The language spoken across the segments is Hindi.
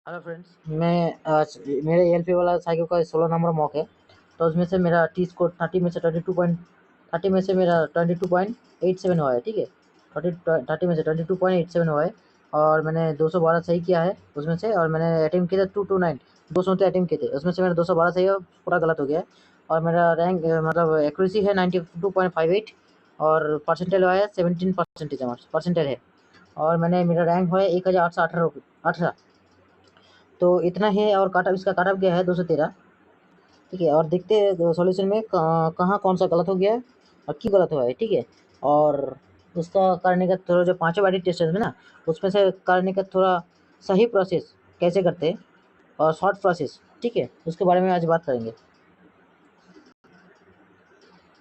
हेलो फ्रेंड्स, मैं आज मेरे एल पी वाला साइकिल का 16 नंबर मॉक है। तो उसमें से मेरा टी स्कोर 30 में से 22 में से मेरा 22.87 हुआ है। ठीक है, 30 में से 22.87 हुआ है। और मैंने 212 सही किया है उसमें से। और मैंने अटेम्प्ट किया था 229, 200 अटेम्प्ट किए थे, उसमें से मेरा 212 सही है, पूरा गलत हो गया है। और मेरा रैंक मतलब एक्यूरेसी है 92.58। और परसेंटेज हुआ है 17% है। और मेरा रैंक हुआ है 1818। तो इतना है। और काट ऑफ इसका काट ऑफ गया है 213। ठीक है, और देखते हैं सॉल्यूशन में कहाँ कौन सा गलत हो गया है और क्यों गलत हुआ है। ठीक है, और उसका करने का थोड़ा जो पांचों बैटरी टेस्ट है ना, उसमें से करने का थोड़ा सही प्रोसेस कैसे करते हैं और शॉर्ट प्रोसेस, ठीक है, उसके बारे में आज बात करेंगे।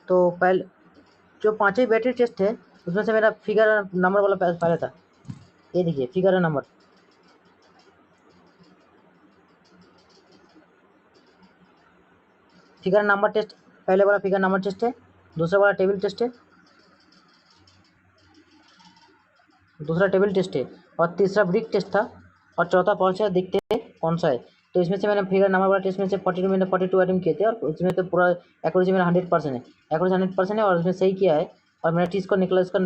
तो पहले जो पांचों बैटरी टेस्ट है उसमें से मेरा फिगर नंबर वाला पहले था। ये देखिए figure number, figure number test. पहले वाला फिगर नंबर टेस्ट है, दूसरा वाला टेबल टेस्ट है, दूसरा टेबल टेस्ट है, और तीसरा ब्रिक टेस्ट था, और चौथा पहुंचा देखते हैं कौन सा है। तो इसमें से मैंने फिगर नंबर वाला टेस्ट में से 42 मैंने 42 अटेम्प्ट किए थे, और इसमें तो पूरा एक्यूरेसी मेरा 100% है। एक्यूरेसी 100% है और इसमें सही किया है। और मेरा टी स्कोर निकला इसका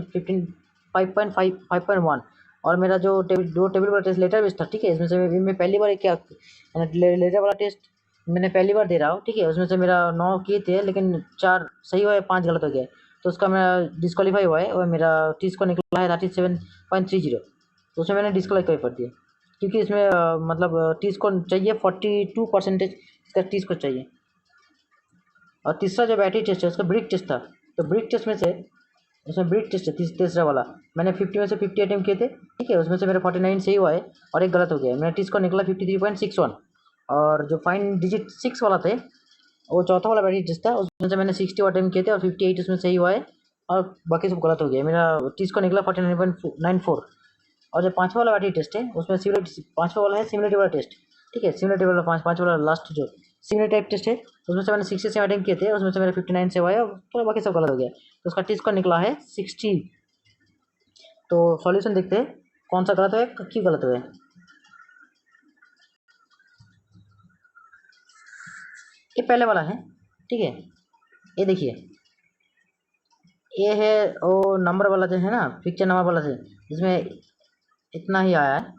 5.1। और मेरा जो टेबल वाला टेस्ट लेटर बेस्ड था, ठीक है, इसमें से मैं पहली बार क्या लेटर वाला टेस्ट मैंने पहली बार दे रहा हूँ। ठीक है, उसमें से मेरा 9 किए थे, लेकिन 4 सही हुआ है, 5 गलत हो गया। तो उसका मेरा डिस्क्वालीफाई हुआ है, और मेरा टी स्कोर निकला है 37.30। तो उसमें मैंने डिस्क्वालीफाई कर दिया, क्योंकि इसमें मतलब टी स्कोर चाहिए 42% इसका टी स्कोर चाहिए। और तीसरा जो बैटरी टेस्ट है उसका ब्रिक टेस्ट था। तो ब्रिक टेस्ट में से उसमें ब्रिक टेस्ट है तीसरा वाला, मैंने 50 में से 50 अटेम्प्ट किए थे। ठीक है, उसमें से मेरा 49 सही हुआ है और एक गलत हो गया। मेरा टी स्कोर निकला 53.61। और जो फाइन डिजिट 6 वाला थे, वो चौथा वाला बैटरी टेस्ट था, उसमें से मैंने 60 अटेम्प्ट किए थे और 58 उसमें सही हुआ है, और बाकी सब गलत हो गया। मेरा टी स्कोर निकला 49.94। और जो पांचवा वाला बैटरी टेस्ट है उसमें पांचवा वाला है सिमुलेटिव वाला टेस्ट। ठीक है, सिमुलेटिव वाला पांच वाला लास्ट जो सिमुलेटिव टेस्ट है, उसमें से मैंने 67 अटेम्प्ट किए थे, उसमें से मेरे 59 से हुआ है, और तो बाकी सब गलत हो गया। तो उसका टी स्कोर निकला है 60। तो सॉल्यूशन देखते हैं कौन सा गलत है, क्यों गलत हुआ है। ये पहले वाला है, ठीक है, ये देखिए, ये है वो नंबर वाला जो है ना, पिक्चर नंबर वाला से, इसमें इतना ही आया है।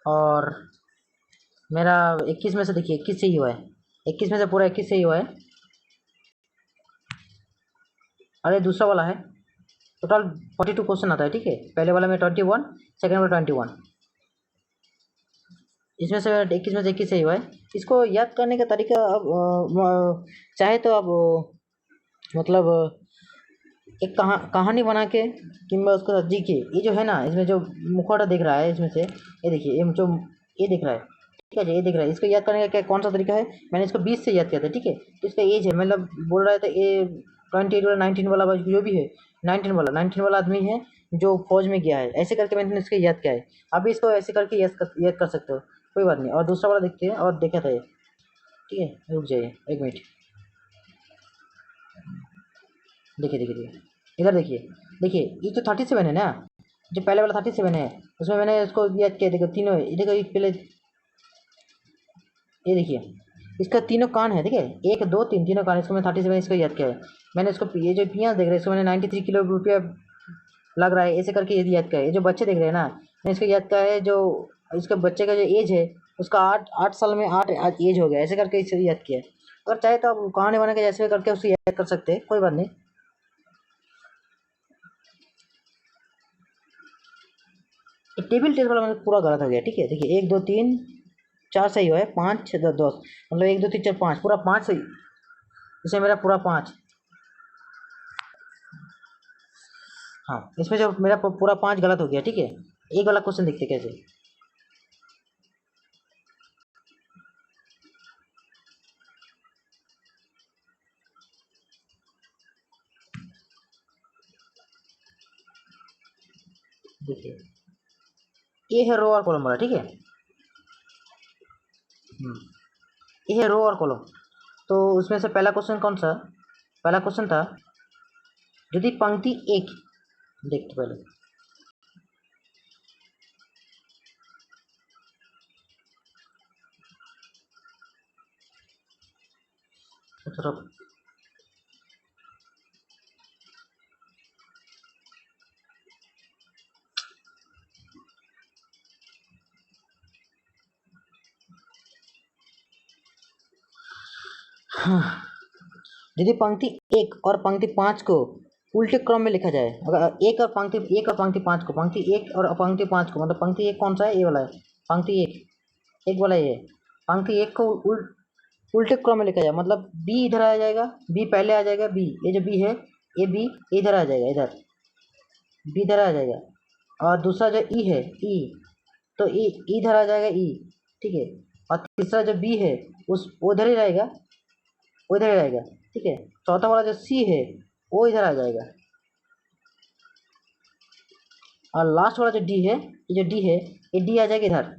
और मेरा 21 में से देखिए 21 से ही हुआ है, 21 में से पूरा 21 से ही हुआ है। अरे दूसरा वाला है, टोटल 42 क्वेश्चन आता है। ठीक है, पहले वाला में 21, सेकंड वाला 21, इसमें से 21 में से 21 सही हुआ है। इसको याद करने का तरीका अब चाहे तो अब मतलब एक कहानी बना के कि मैं उसको जी के, ये जो है ना, इसमें जो मुखौटा दिख रहा है इसमें से, ये देखिए, ये जो ये दिख रहा है, ठीक है, ये दिख रहा है, इसको याद करने का क्या कौन सा तरीका है। मैंने इसको 20 से याद किया था। ठीक है, तो इसका एज है, मतलब बोल रहा था ये 28 वाला 19 वाला जो भी है, 19 वाला आदमी है जो फौज में गया है, ऐसे करके मैंने इसको याद किया है। अभी इसको ऐसे करके याद कर सकते हो, कोई बात नहीं। और दूसरा वाला देखते हैं, और देखा था ये। ठीक है, रुक जाइए एक मिनट। देखिए देखिए देखिए, इधर देखिए, देखिए ये तो 37 है ना, जो पहले वाला 37 है, उसमें मैंने उसको याद किया। देखो तीनों, ये देखो, एक पहले ये देखिए, इसका तीनों कान है, ठीक है, एक दो तीन, तीनों कान, इसको मैं 37 इसको याद किया है। मैंने इसको ये जो पियाज देख रहे हैं, इसको मैंने 93 किलो रुपया लग रहा है, ऐसे करके ये याद किया है। ये जो बच्चे देख रहे हैं ना, मैंने इसको याद किया है, जो इसका बच्चे का जो एज है, उसका 8 8 साल में 8 एज हो गया, ऐसे करके इसे याद किया है। अगर चाहे तो आप कहानी बना के जैसे करके उसको याद कर सकते हैं, कोई बात नहीं। टेबल टेस्ट वाला मतलब पूरा गलत हो गया। ठीक है, देखिए 1 2 3 4 सही हुआ है, 5 6 10 मतलब 1 2 3 4 5, पूरा 5 सही। इसमें मेरा पूरा 5। हाँ, इसमें जो मेरा पूरा 5 गलत हो गया। ठीक है, एक वाला क्वेश्चन देखते कैसे। देखिए, ये है रो और कॉलम वाला। ठीक है, ये है रो और कॉलम। तो उसमें से पहला क्वेश्चन कौन सा, पहला क्वेश्चन था, यदि पंक्ति एक देखते पहले। थोड़ा यदि पंक्ति 1 और पंक्ति 5 को उल्टे क्रम में लिखा जाए, अगर एक और पंक्ति 5 को, पंक्ति 1 और पंक्ति 5 को, मतलब पंक्ति 1 कौन सा है, ये वाला है, पंक्ति 1 वाला ये, पंक्ति 1 को उल्टे क्रम में लिखा जाए, मतलब बी इधर आ जाएगा, बी पहले आ जाएगा, बी, ये जो बी है, ये बी इधर आ जाएगा, इधर बी इधर आ जाएगा, और दूसरा जो ई है, ई, तो ई इधर आ जाएगा, ई, ठीक है, और तीसरा जो बी है उस उधर ही रहेगा, उधर ही रहेगा, ठीक है। चौथा वाला जो सी है वो इधर आ जाएगा, और लास्ट वाला जो डी है, ये जो डी है, ये डी आ जाएगा इधर,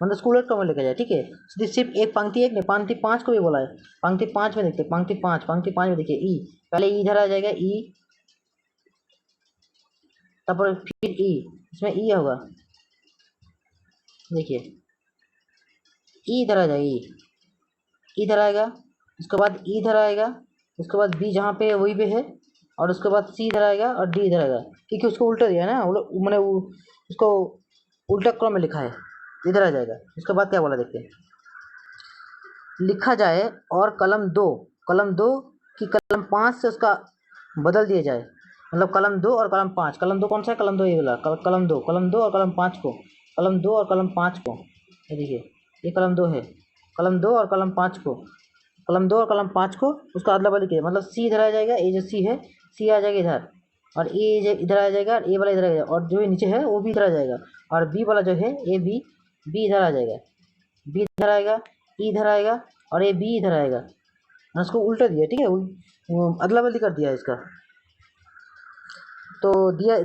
मतलब स्कूल क्रम में लेकर जाए, ठीक है। सिर्फ एक पंक्ति 1 ने, पंक्ति 5 को भी बोला है, पंक्ति 5 में देखते, पंक्ति 5 में देखिए, ई पहले ई इधर आ जाएगा, ई, तब फिर ई, इसमें ई होगा, देखिए ई इधर आ जाएगा, ई इधर आएगा, उसके बाद ई इधर आएगा, उसके बाद बी जहाँ पे है वही पे है, और उसके बाद सी इधर आएगा और डी इधर आएगा, क्योंकि उसको उल्टा दिया है ना, मैंने उसको उल्टा क्रम में लिखा है, इधर आ जाएगा। उसके बाद क्या बोला देखते हैं, लिखा जाए और कलम 2 की कलम 5 से उसका बदल दिया जाए, मतलब कलम 2 और कलम 5, कलम 2 कौन सा है, कलम 2 ये वाला, कलम 2 और कलम 5 को, कलम 2 और कलम 5 को, ये देखिए ये कलम 2 है, कलम 2 और कलम 5 को, कलम 2 और कलम 5 को उसका अदला बदली किया, मतलब सी इधर आ जाएगा, ये जो सी है, सी आ जाएगा इधर, और ए इधर आ जाएगा, ए वाला इधर आ जाएगा, और जो नीचे है वो भी इधर आ जाएगा, और बी वाला जो है ए बी इधर आ जाएगा, बी इधर आएगा, ई इधर आएगा, और ये बी इधर आएगा, उसको उल्टा दिया, ठीक है, अदला बदली कर दिया इसका। तो दिया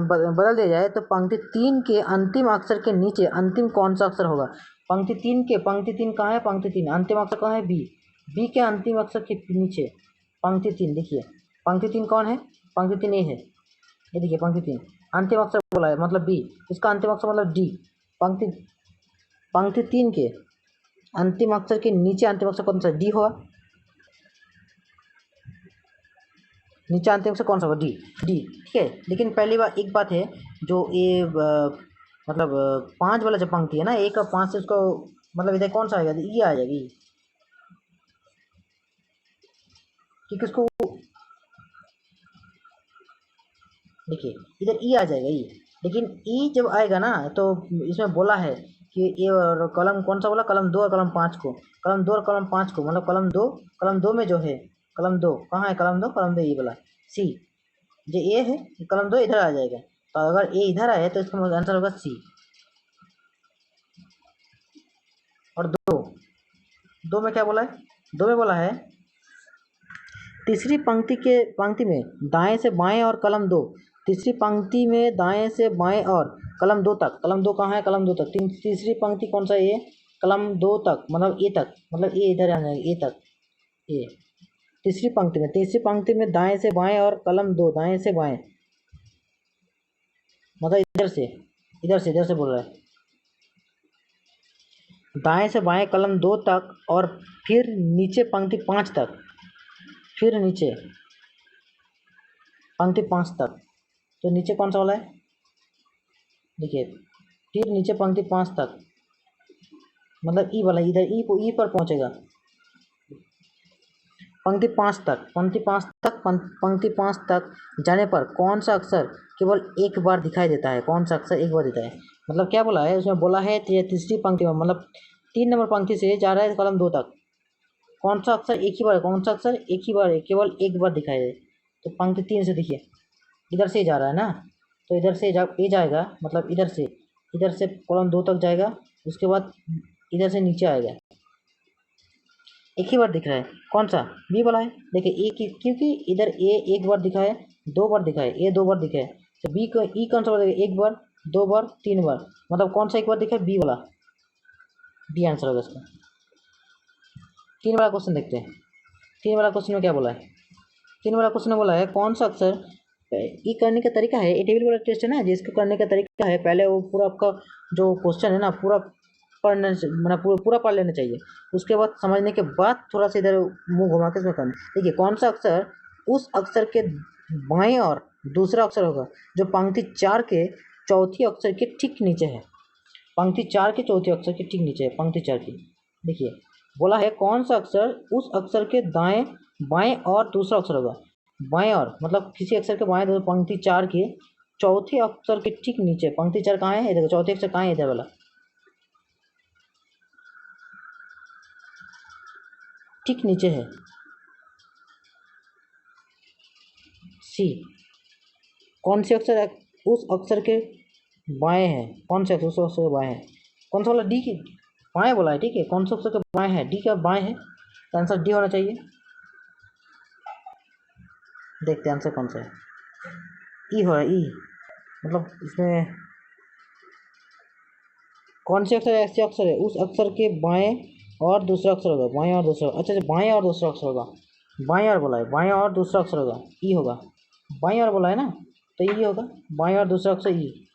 बदल दिया जाए तो पंक्ति 3 के अंतिम अक्षर के नीचे अंतिम कौन सा अक्षर होगा, पंक्ति 3 कहाँ है, पंक्ति 3 अंतिम अक्षर कहाँ है, बी के अंतिम अक्षर के नीचे पंक्ति 3, देखिए पंक्ति 3 कौन है, पंक्ति 3 ये है, ये देखिए पंक्ति 3 अंतिम अक्षर बोला है, मतलब बी, इसका अंतिम अक्षर मतलब डी, पंक्ति 3 के अंतिम अक्षर के नीचे अंतिम अक्षर कौन सा, डी होगा, नीचे अंतिम अक्षर कौन सा होगा, डी, ठीक है। लेकिन पहली बार एक बात है, जो ये मतलब 5 वाला जो पंक्ति है ना, 1 और 5 से उसको मतलब इधर कौन सा आएगा, ये आ जाएगी, क्योंकि उसको देखिए इधर ई आ जाएगा, ई, लेकिन ई जब आएगा ना तो इसमें बोला है कि ये कलम कौन सा बोला, कलम 2 और कलम 5 को, कलम 2 और कलम 5 को, मतलब कलम 2 में जो है, कलम 2 कहाँ है, कलम 2 ये वाला सी, जो ए है कलम 2 इधर आ जाएगा, तो अगर ए इधर आए तो इसका आंसर होगा सी, और दो में क्या बोला है, दो में बोला है तीसरी पंक्ति में दाएं से बाएं और कलम 2, तीसरी पंक्ति में दाएं से बाएं और कलम 2 तक, कलम 2 कहाँ है, कलम 2 तक, तीसरी पंक्ति कौन सा है, ये कलम 2 तक, मतलब ए तक, मतलब ए इधर आ जाएगा, ए तक, ए तीसरी पंक्ति में दाएं से बाएं और कलम 2 दाएं से बाएं, मतलब इधर से बोल रहा है, दाएं से बाएं कलम 2 तक, और फिर नीचे पंक्ति 5 तक, फिर नीचे पंक्ति 5 तक, तो नीचे कौन सा वाला है, देखिए फिर नीचे पंक्ति 5 तक, मतलब ई वाला, इधर ई पर पहुंचेगा, पंक्ति 5 तक जाने पर कौन सा अक्षर केवल एक बार दिखाई देता है, कौन सा अक्षर एक बार देता है, मतलब क्या बोला है उसमें, बोला है तीसरी पंक्ति में, मतलब 3 नंबर पंक्ति से जा रहा है कलम 2 तक, कौन सा अक्षर एक ही बार, कौन सा अक्षर एक ही बार केवल एक बार दिखाई दे, तो पंक्ति 3 से देखिए इधर से जा रहा है ना, तो इधर से ये जाएगा, मतलब इधर से कॉलम 2 तक जाएगा, उसके बाद इधर से नीचे आएगा, एक ही बार दिख रहा है, कौन सा, बी वाला है, देखिए ए, क्योंकि इधर ए एक बार दिखा है, 2 बार दिखा है, ए 2 बार दिखा है, तो बी को ई कौन सा बार दिखा, 1 बार, 2 बार, 3 बार, मतलब कौन सा एक बार दिखा है, बी वाला, बी आंसर होगा इसका। 3 वाला क्वेश्चन देखते हैं, 3 वाला क्वेश्चन में क्या बोला है, 3 वाला क्वेश्चन में बोला है कौन सा अक्षर ये करने का तरीका है, ये टेबल वाला टेस्ट है ना, जिसको करने का तरीका है, पहले वो पूरा आपका जो क्वेश्चन है ना पूरा पढ़ना मतलब पूरा पढ़ लेना चाहिए। उसके बाद समझने के बाद थोड़ा सा इधर मुंह घुमा के इसमें करना। देखिए कौन सा अक्षर उस अक्षर के बाएं और दूसरा अक्षर होगा जो पंक्ति 4 के चौथी अक्षर के ठीक नीचे है। पंक्ति 4 के चौथे अक्षर के ठीक नीचे है, पंक्ति 4 की। देखिए बोला है कौन सा अक्षर उस अक्षर के दाएं बाएं और दूसरा अक्षर होगा। बाएं और मतलब किसी अक्षर के बाएं तो पंक्ति 4 के चौथे अक्षर के ठीक नीचे। पंक्ति 4 कहाँ है? देखो चौथे अक्षर कहाँ है? इधर वाला ठीक नीचे है, सी। कौन से अक्षर उस अक्षर के बाएं है? कौन से अक्षर उस अक्षर के बाएं है? कौन सा वाला? डी के बाएं बोला है, ठीक है। कौन सा अक्षर के बाएं है? डी का बाएं है, तो आंसर डी होना चाहिए। देखते हैं आंसर कौन सा है। ई हो रहा है, ई। मतलब इसमें कौन से अक्षर ऐसे अक्षर है उस अक्षर के बाएं और दूसरा अक्षर होगा। बाएं और दूसरा, अच्छा अच्छा, बाएं और दूसरा अक्षर होगा। बाएं और बोला है, बाएं और दूसरा अक्षर होगा, ई होगा। बाएं और बोला है ना, तो ई होगा, बाएं और दूसरा अक्षर ई।